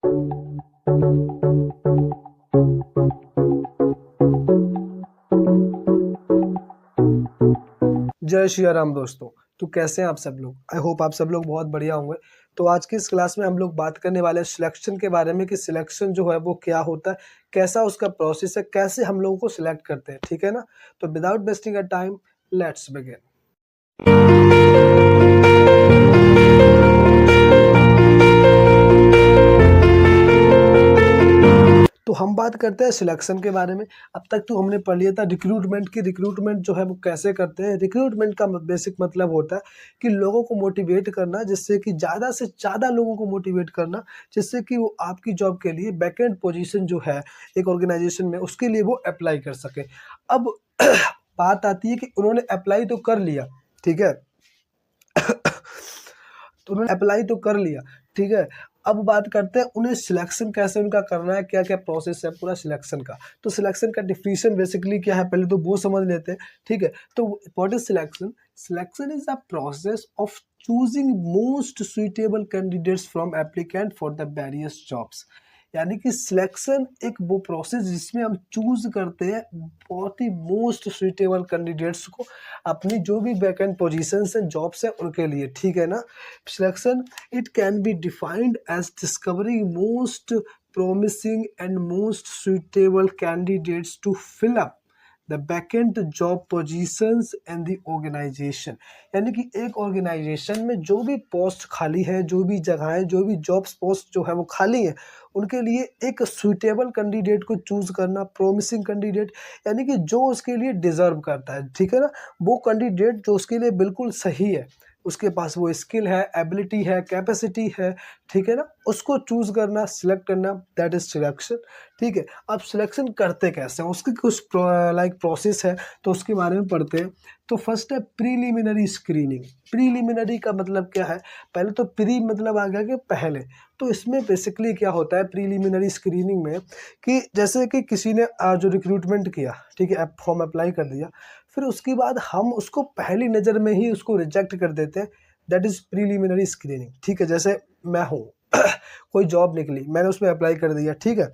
जय श्री राम दोस्तों। तो कैसे हैं आप सब लोग? आई होप आप सब लोग बहुत बढ़िया होंगे। तो आज की इस क्लास में हम लोग बात करने वाले हैं सिलेक्शन के बारे में कि सिलेक्शन जो है वो क्या होता है, कैसा उसका प्रोसेस है, कैसे हम लोगों को सिलेक्ट करते हैं, ठीक है ना। तो without wasting a time let's begin. तो हम बात करते हैं सिलेक्शन के बारे में। अब तक तो हमने पढ़ लिया था रिक्रूटमेंट की, रिक्रूटमेंट जो है वो कैसे करते हैं। रिक्रूटमेंट का बेसिक मतलब होता है कि लोगों को मोटिवेट करना, जिससे कि ज़्यादा से ज़्यादा लोगों को मोटिवेट करना, जिससे कि वो आपकी जॉब के लिए वैकेंट पोजीशन जो है एक ऑर्गेनाइजेशन में, उसके लिए वो अप्लाई कर सके। अब बात आती है कि उन्होंने अप्लाई तो कर लिया, ठीक है तो उन्होंने अप्लाई तो कर लिया, ठीक है। अब बात करते हैं उन्हें सिलेक्शन कैसे उनका करना है, क्या क्या प्रोसेस है पूरा सिलेक्शन का। तो सिलेक्शन का डिफिनीशन बेसिकली क्या है, पहले तो वो समझ लेते हैं, ठीक है। तो what is selection? Selection is the process of choosing most suitable candidates from applicant for the various jobs. यानी कि सिलेक्शन एक वो प्रोसेस जिसमें हम चूज करते हैं बहुत ही मोस्ट सुइटेबल कैंडिडेट्स को अपनी जो भी वैकेंट पोजीशंस हैं, जॉब्स हैं, उनके लिए, ठीक है ना। Selection it can be defined as discovering most promising and most suitable candidates to fill up the vacant job positions in the organization। यानी कि एक ऑर्गेनाइजेशन में जो भी पोस्ट खाली है, जो भी जगहें, जो भी जॉब्स पोस्ट जो है वो खाली है, उनके लिए एक सुइटेबल कैंडिडेट को चूज करना, प्रोमिसिंग कैंडिडेट, यानी कि जो उसके लिए डिजर्व करता है, ठीक है ना। वो कैंडिडेट जो उसके लिए बिल्कुल सही है, उसके पास वो स्किल है, एबिलिटी है, कैपेसिटी है, ठीक है ना, उसको चूज करना, सिलेक्ट करना, दैट इज सिलेक्शन, ठीक है। अब सिलेक्शन करते कैसे हैं, उसकी कुछ प्रोसेस है, तो उसके बारे में पढ़ते हैं। तो फर्स्ट है प्रीलिमिनरी स्क्रीनिंग। प्रीलिमिनरी का मतलब क्या है? पहले तो प्री मतलब आ गया कि पहले। तो इसमें बेसिकली क्या होता है प्रीलिमिनरी स्क्रीनिंग में, कि जैसे कि किसी ने जो रिक्रूटमेंट किया, ठीक है, फॉर्म अप्लाई कर दिया, फिर उसके बाद हम उसको पहली नज़र में ही उसको रिजेक्ट कर देते हैं, दैट इज़ प्रीलिमिनरी स्क्रीनिंग, ठीक है। जैसे मैं हूँ कोई जॉब निकली, मैंने उसमें अप्लाई कर दिया, ठीक है,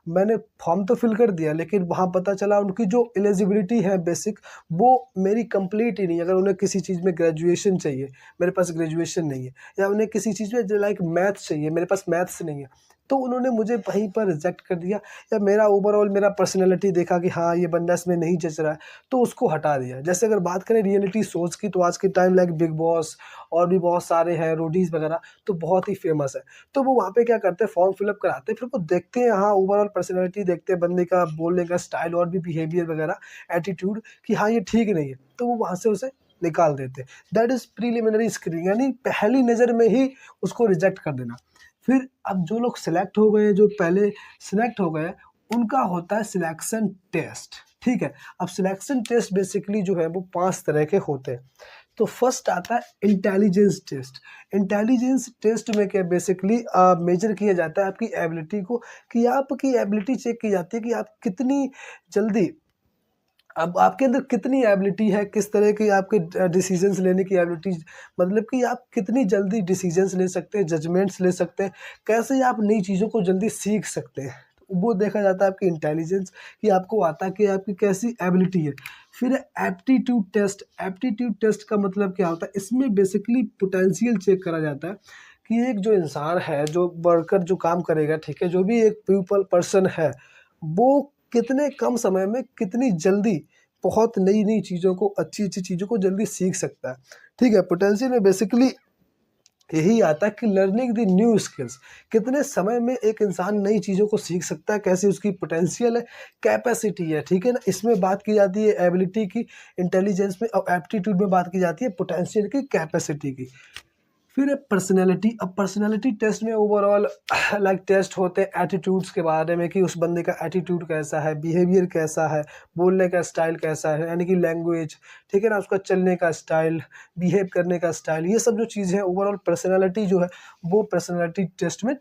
मैंने फॉर्म तो फिल कर दिया, लेकिन वहाँ पता चला उनकी जो एलिजिबिलिटी है बेसिक, वो मेरी कंप्लीट ही नहीं है। अगर उन्हें किसी चीज़ में ग्रेजुएशन चाहिए, मेरे पास ग्रेजुएशन नहीं है, या उन्हें किसी चीज़ में लाइक मैथ्स चाहिए, मेरे पास मैथ्स नहीं है, तो उन्होंने मुझे वहीं पर रिजेक्ट कर दिया। या मेरा ओवरऑल मेरा पर्सनैलिटी देखा कि हाँ ये बंदा इसमें नहीं जच रहा है, तो उसको हटा दिया। जैसे अगर बात करें रियलिटी शोज़ की, तो आज के टाइम लाइक बिग बॉस और भी बहुत सारे हैं, रोडीज़ वगैरह, तो बहुत ही फेमस है। तो वो वहाँ पे क्या करते हैं, फॉर्म फिलअप कराते हैं, फिर वो देखते हैं, हाँ ओवरऑल पर्सनैलिटी देखते हैं, बंदे का बोलने का स्टाइल और भी बिहेवियर वगैरह, एटीट्यूड, कि हाँ ये ठीक नहीं है, तो वो वहाँ से उसे निकाल देते हैं। दैट इज़ प्रीलिमिनरी स्क्रीनिंग, यानी पहली नज़र में ही उसको रिजेक्ट कर देना। फिर अब जो लोग सिलेक्ट हो गए, जो पहले सिलेक्ट हो गए, उनका होता है सिलेक्शन टेस्ट, ठीक है। अब सिलेक्शन टेस्ट बेसिकली जो है वो 5 तरह के होते हैं। तो फर्स्ट आता है इंटेलिजेंस टेस्ट। इंटेलिजेंस टेस्ट में क्या बेसिकली मेजर किया जाता है आपकी एबिलिटी को, कि आपकी एबिलिटी चेक की जाती है कि आप कितनी जल्दी, अब आपके अंदर कितनी एबिलिटी है, किस तरह की आपके डिसीजंस लेने की एबिलिटी, मतलब कि आप कितनी जल्दी डिसीजंस ले सकते हैं, जजमेंट्स ले सकते हैं, कैसे आप नई चीज़ों को जल्दी सीख सकते हैं, वो देखा जाता है आपकी इंटेलिजेंस, कि आपको आता है कि आपकी कैसी एबिलिटी है। फिर एप्टीट्यूड टेस्ट। एप्टीट्यूड टेस्ट का मतलब क्या होता है, इसमें बेसिकली पोटेंशियल चेक करा जाता है कि एक जो इंसान है, जो वर्कर जो काम करेगा, ठीक है, जो भी एक पीपल पर्सन है, वो कितने कम समय में कितनी जल्दी बहुत नई-नई चीज़ों को, अच्छी-अच्छी चीज़ों को जल्दी सीख सकता है, ठीक है। पोटेंशियल में बेसिकली यही आता है कि लर्निंग द न्यू स्किल्स, कितने समय में एक इंसान नई चीज़ों को सीख सकता है, कैसी उसकी पोटेंशियल है, कैपेसिटी है, ठीक है ना। इसमें बात की जाती है एबिलिटी की, इंटेलिजेंस में, और एप्टीट्यूड में बात की जाती है पोटेंशियल की, कैपेसिटी की। फिर है पर्सनैलिटी। अब पर्सनैलिटी टेस्ट में ओवरऑल लाइक टेस्ट होते हैं एटीट्यूड्स के बारे में, कि उस बंदे का एटीट्यूड कैसा है, बिहेवियर कैसा है, बोलने का स्टाइल कैसा है, यानी कि लैंग्वेज, ठीक है ना, उसका चलने का स्टाइल, बिहेव करने का स्टाइल, ये सब जो चीज़ें हैं ओवरऑल पर्सनैलिटी जो है वो पर्सनैलिटी टेस्ट में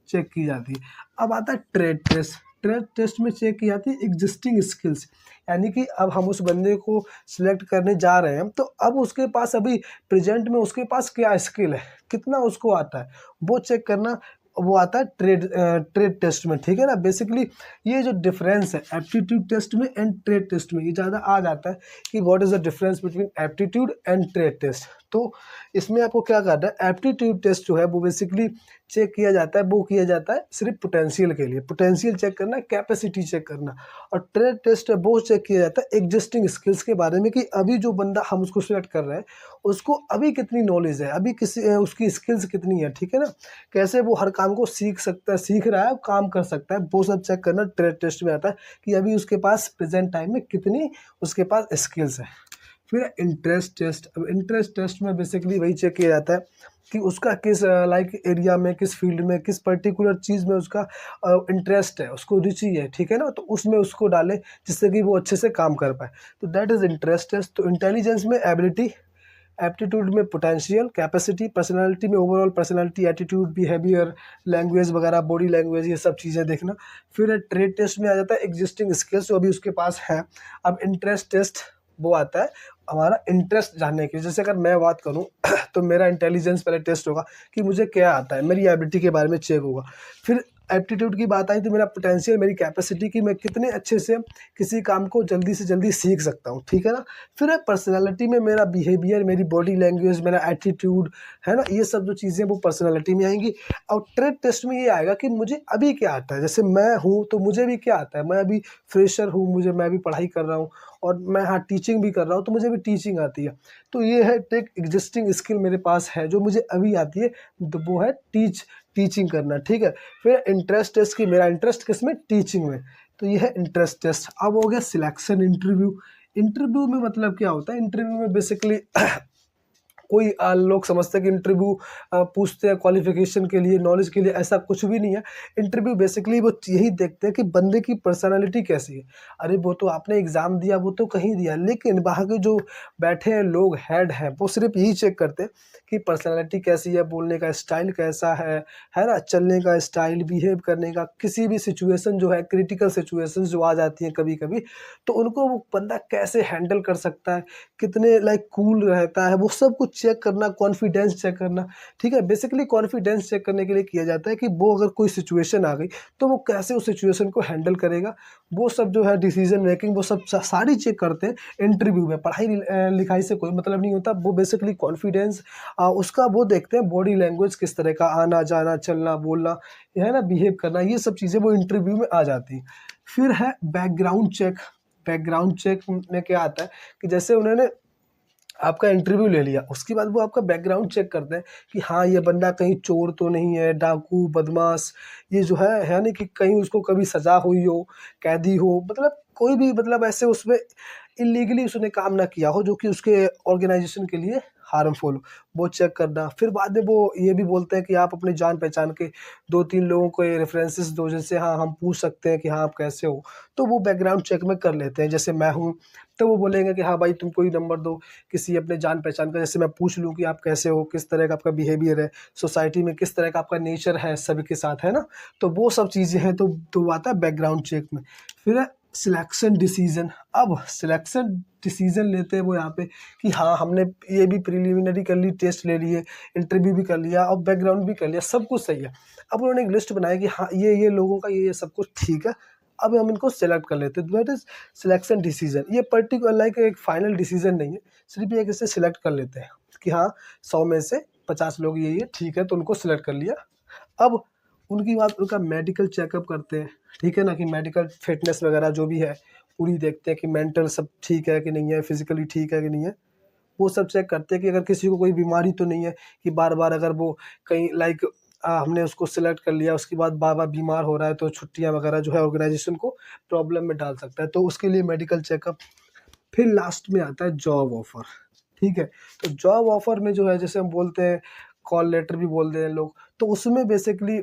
चेक की जाती है। अब आता है ट्रेड टेस्ट। ट्रेड टेस्ट में चेक की जाती है एग्जिस्टिंग स्किल्स, यानी कि अब हम उस बंदे को सिलेक्ट करने जा रहे हैं, तो अब उसके पास अभी प्रेजेंट में उसके पास क्या स्किल है, कितना उसको आता है, वो चेक करना वो आता है ट्रेड टेस्ट में, ठीक है ना। बेसिकली ये जो डिफरेंस है एप्टीट्यूड टेस्ट में एंड ट्रेड टेस्ट में, ये ज़्यादा आ जाता है कि what is the difference between aptitude and trade test. तो इसमें आपको क्या करना है, एप्टीट्यूड टेस्ट जो है वो बेसिकली चेक किया जाता है, वो किया जाता है सिर्फ पोटेंशियल के लिए, पोटेंशियल चेक करना, कैपेसिटी चेक करना। और ट्रेड टेस्ट है वो चेक किया जाता है एग्जिस्टिंग स्किल्स के बारे में, कि अभी जो बंदा हम उसको सिलेक्ट कर रहे हैं उसको अभी कितनी नॉलेज है, अभी उसकी स्किल्स कितनी है, ठीक है ना, कैसे वो हर काम को सीख सकता है, सीख रहा है, काम कर सकता है, वो सब चेक करना ट्रेड टेस्ट में आता है कि अभी उसके पास प्रेजेंट टाइम में कितनी उसके पास स्किल्स है। फिर इंटरेस्ट टेस्ट। अब इंटरेस्ट टेस्ट में बेसिकली वही चेक किया जाता है कि उसका किस लाइक एरिया में, किस फील्ड में, किस पर्टिकुलर चीज़ में उसका इंटरेस्ट है, उसको रुचि है, ठीक है ना, तो उसमें उसको डालें जिससे कि वो अच्छे से काम कर पाए। तो दैट इज़ इंटरेस्ट टेस्ट। तो इंटेलिजेंस में एबिलिटी, एप्टीट्यूड में पोटेंशियल, कैपेसिटी, पर्सनालिटी में overall personality, attitude, behaviour, language वगैरह, बॉडी लैंग्वेज, ये सब चीज़ें देखना। फिर ट्रेड टेस्ट में आ जाता है एग्जिस्टिंग स्किल्स जो अभी उसके पास है। अब इंटरेस्ट टेस्ट वो आता है हमारा इंटरेस्ट जानने के लिए। जैसे अगर मैं बात करूं तो मेरा इंटेलिजेंस पहले टेस्ट होगा कि मुझे क्या आता है, मेरी एबिलिटी के बारे में चेक होगा। फिर एप्टीट्यूड की बात आई तो मेरा पोटेंशियल, मेरी कैपेसिटी कि मैं कितने अच्छे से किसी काम को जल्दी से जल्दी सीख सकता हूँ, ठीक है ना। फिर है पर्सनालिटी में मेरा बिहेवियर, मेरी बॉडी लैंग्वेज, मेरा एटीट्यूड, है ना, ये सब जो चीज़ें वो पर्सनालिटी में आएंगी। और ट्रेड टेस्ट में ये आएगा कि मुझे अभी क्या आता है, जैसे मैं हूँ तो मुझे भी क्या आता है, मैं अभी फ्रेशर हूँ, मैं भी पढ़ाई कर रहा हूँ और मैं हाँ टीचिंग भी कर रहा हूँ तो मुझे भी टीचिंग आती है। तो ये है एक एग्जिस्टिंग स्किल मेरे पास है जो मुझे अभी आती है, तो वो है टीचिंग करना, ठीक है। फिर इंटरेस्ट टेस्ट की मेरा इंटरेस्ट किस में, टीचिंग में, तो ये है इंटरेस्ट टेस्ट। अब हो गया सिलेक्शन इंटरव्यू। इंटरव्यू में मतलब क्या होता है, इंटरव्यू में बेसिकली कोई लोग समझते हैं कि इंटरव्यू पूछते हैं क्वालिफिकेशन के लिए, नॉलेज के लिए, ऐसा कुछ भी नहीं है। इंटरव्यू बेसिकली वो यही देखते हैं कि बंदे की पर्सनालिटी कैसी है। अरे वो तो आपने एग्ज़ाम दिया, वो तो कहीं दिया, लेकिन वहाँ के जो बैठे हैं लोग, हेड हैं, वो सिर्फ यही चेक करते हैं कि पर्सनालिटी कैसी है, बोलने का स्टाइल कैसा है ना, चलने का स्टाइल, बिहेव करने का, किसी भी सिचुएशन जो है, क्रिटिकल सिचुएशंस जो आ जाती हैं कभी कभी, तो उनको वो बंदा कैसे हैंडल कर सकता है, कितने लाइक कूल रहता है, वो सब कुछ चेक करना, कॉन्फिडेंस चेक करना, ठीक है। बेसिकली कॉन्फिडेंस चेक करने के लिए किया जाता है कि वो अगर कोई सिचुएशन आ गई तो वो कैसे उस सिचुएशन को हैंडल करेगा, वो सब जो है डिसीजन मेकिंग, वो सब सारी चेक करते हैं इंटरव्यू में। पढ़ाई लिखाई से कोई मतलब नहीं होता, वो बेसिकली कॉन्फिडेंस उसका वो देखते हैं, बॉडी लैंग्वेज किस तरह का, आना जाना, चलना बोलना, है ना, बिहेव करना, ये सब चीज़ें वो इंटरव्यू में आ जाती हैं। फिर है बैकग्राउंड चेक। बैकग्राउंड चेक में क्या आता है कि जैसे उन्होंने आपका इंटरव्यू ले लिया, उसके बाद वो आपका बैकग्राउंड चेक करते हैं कि हाँ ये बंदा कहीं चोर तो नहीं है, डाकू, बदमाश, ये जो है नहीं कि कहीं उसको कभी सज़ा हुई हो, कैदी हो, मतलब कोई भी मतलब ऐसे उसमें इल्लीगली उसने काम ना किया हो जो कि उसके ऑर्गेनाइजेशन के लिए हार्मफुल हो, वो चेक करना। फिर बाद में वो ये भी बोलते हैं कि आप अपनी जान पहचान के 2-3 लोगों को ये रेफरेंसेस दो, जिनसे हाँ हम पूछ सकते हैं कि हाँ आप कैसे हो, तो वो बैकग्राउंड चेक में कर लेते हैं। जैसे मैं हूँ तो वो बोलेंगे कि हाँ भाई तुम कोई नंबर दो किसी अपने जान पहचान का, जैसे मैं पूछ लूँ कि आप कैसे हो, किस तरह का आपका बिहेवियर है, सोसाइटी में किस तरह का आपका नेचर है सभी के साथ, है ना, तो वो सब चीज़ें हैं, तो आता है बैकग्राउंड चेक में। फिर है सिलेक्शन डिसीजन। अब सिलेक्शन डिसीजन लेते हैं वो यहाँ पे कि हाँ हमने ये भी प्रिलिमिनरी कर ली, टेस्ट ले लिए, इंटरव्यू भी कर लिया और बैकग्राउंड भी कर लिया, सब कुछ सही है। अब उन्होंने एक लिस्ट बनाई कि हाँ ये लोगों का ये सब कुछ ठीक है, अब हम इनको सेलेक्ट कर लेते हैं। That is selection decision. ये पर्टिकुलर लाइक एक फाइनल डिसीजन नहीं है, सिर्फ ये इसे सिलेक्ट कर लेते हैं कि हाँ 100 में से 50 लोग ये ठीक है, तो उनको सिलेक्ट कर लिया। अब उनकी बात, उनका मेडिकल चेकअप करते हैं, ठीक है ना, कि मेडिकल फिटनेस वगैरह जो भी है पूरी देखते हैं कि मेंटल सब ठीक है कि नहीं है, फिजिकली ठीक है कि नहीं है, वो सब चेक करते हैं कि अगर किसी को कोई बीमारी तो नहीं है कि बार बार अगर वो कहीं लाइक हमने उसको सिलेक्ट कर लिया उसके बाद बार बार बीमार हो रहा है तो छुट्टियां वगैरह जो है ऑर्गेनाइजेशन को प्रॉब्लम में डाल सकता है, तो उसके लिए मेडिकल चेकअप। फिर लास्ट में आता है जॉब ऑफर, ठीक है। तो जॉब ऑफर में जो है जैसे हम बोलते हैं कॉल लेटर भी बोलते हैं लोग, तो उसमें बेसिकली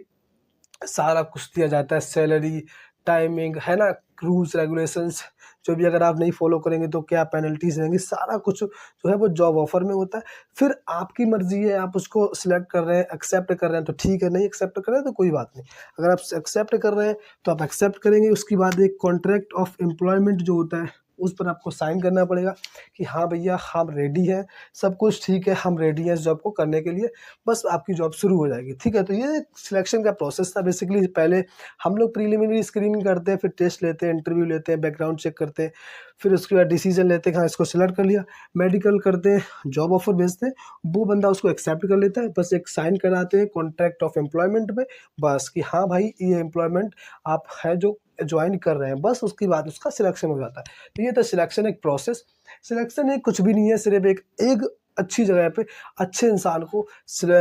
सारा कुछ दिया जाता है, सैलरी, टाइमिंग, है ना, रूल्स रेगुलेशंस, जो भी अगर आप नहीं फॉलो करेंगे तो क्या पेनल्टीज रहेंगी, सारा कुछ जो है वो जॉब ऑफर में होता है। फिर आपकी मर्जी है, आप उसको सिलेक्ट कर रहे हैं, एक्सेप्ट कर रहे हैं तो ठीक है, नहीं एक्सेप्ट कर रहे हैं तो कोई बात नहीं। अगर आप एक्सेप्ट कर रहे हैं तो आप एक्सेप्ट करेंगे। उसके बाद एक कॉन्ट्रैक्ट ऑफ एम्प्लॉयमेंट जो होता है उस पर आपको साइन करना पड़ेगा कि हाँ भैया हम रेडी हैं, सब कुछ ठीक है, हम रेडी हैं इस जॉब को करने के लिए, बस आपकी जॉब शुरू हो जाएगी। ठीक है, तो ये सिलेक्शन का प्रोसेस था बेसिकली। पहले हम लोग प्रीलिमिनरी स्क्रीनिंग करते हैं, फिर टेस्ट लेते हैं, इंटरव्यू लेते हैं, बैकग्राउंड चेक करते हैं, फिर उसके बाद डिसीजन लेते हैं कि हाँ इसको सिलेक्ट कर लिया, मेडिकल करते हैं, जॉब ऑफर भेजते हैं, वो बंदा उसको एक्सेप्ट कर लेता है, बस एक साइन कराते हैं कॉन्ट्रैक्ट ऑफ एम्प्लॉयमेंट पे, बस कि हाँ भाई ये एम्प्लॉयमेंट आप है जो ज्वाइन कर रहे हैं, बस उसके बाद उसका सिलेक्शन हो जाता है। तो ये तो सिलेक्शन एक प्रोसेस। सिलेक्शन एक कुछ भी नहीं है, सिर्फ एक अच्छी जगह पे अच्छे इंसान को,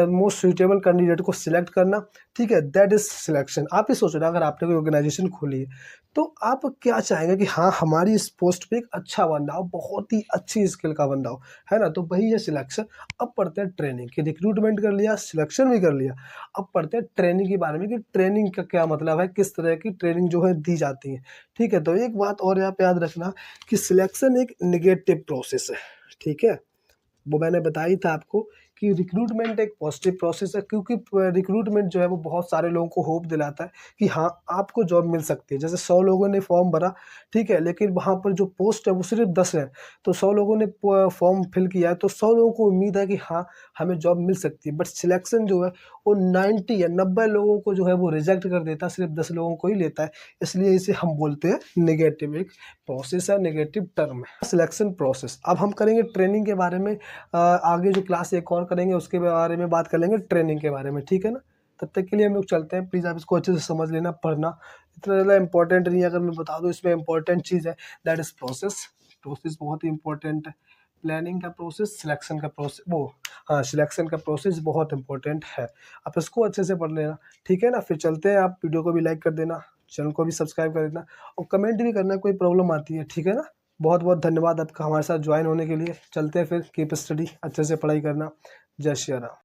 मोस्ट सुटेबल कैंडिडेट को सिलेक्ट करना। ठीक है, दैट इज सिलेक्शन। आप ही सोचो ना, अगर आपने कोई ऑर्गेनाइजेशन खोली है तो आप क्या चाहेंगे कि हाँ हमारी इस पोस्ट पे एक अच्छा बंदा हो, बहुत ही अच्छी स्किल का बंदा हो, है ना। तो वही है सिलेक्शन। अब पढ़ते हैं ट्रेनिंग की। रिक्रूटमेंट कर लिया, सिलेक्शन भी कर लिया, अब पढ़ते हैं ट्रेनिंग के बारे में कि ट्रेनिंग का क्या मतलब है, किस तरह की ट्रेनिंग जो है दी जाती है। ठीक है, तो एक बात और यहाँ पे याद रखना कि सिलेक्शन एक निगेटिव प्रोसेस है। ठीक है, वो मैंने बताई था आपको कि रिक्रूटमेंट एक पॉजिटिव प्रोसेस है, क्योंकि रिक्रूटमेंट जो है वो बहुत सारे लोगों को होप दिलाता है कि हाँ आपको जॉब मिल सकती है। जैसे 100 लोगों ने फॉर्म भरा, ठीक है, लेकिन वहाँ पर जो पोस्ट है वो सिर्फ 10 है, तो 100 लोगों ने फॉर्म फिल किया है, तो 100 लोगों को उम्मीद है कि हाँ हमें जॉब मिल सकती है। बट सिलेक्शन जो है वो 90 या 90 लोगों को जो है वो रिजेक्ट कर देता है, सिर्फ 10 लोगों को ही लेता है। इसलिए इसे हम बोलते हैं नेगेटिव, एक प्रोसेस है, नेगेटिव टर्म है सिलेक्शन प्रोसेस। अब हम करेंगे ट्रेनिंग के बारे में, आगे जो क्लास एक और करेंगे उसके बारे में बात कर लेंगे ट्रेनिंग के बारे में। ठीक है ना, तब तक के लिए हम लोग चलते हैं। प्लीज़ आप इसको अच्छे से समझ लेना, पढ़ना इतना ज़्यादा इंपॉर्टेंट नहीं है। अगर मैं बता दूँ इसमें इंपॉर्टेंट चीज़ है, दैट इज़ प्रोसेस। प्रोसेस बहुत ही इंपॉर्टेंट है। प्लानिंग का प्रोसेस, सिलेक्शन का प्रोसेस, वो हाँ सिलेक्शन का प्रोसेस बहुत इंपॉर्टेंट है। आप इसको अच्छे से पढ़ लेना, ठीक है ना। फिर चलते हैं, आप वीडियो को भी लाइक कर देना, चैनल को भी सब्सक्राइब कर देना और कमेंट भी करना कोई प्रॉब्लम आती है। ठीक है ना, बहुत बहुत धन्यवाद आपका हमारे साथ ज्वाइन होने के लिए। चलते हैं फिर, कीप स्टडी, अच्छे से पढ़ाई करना। जय श्री राम।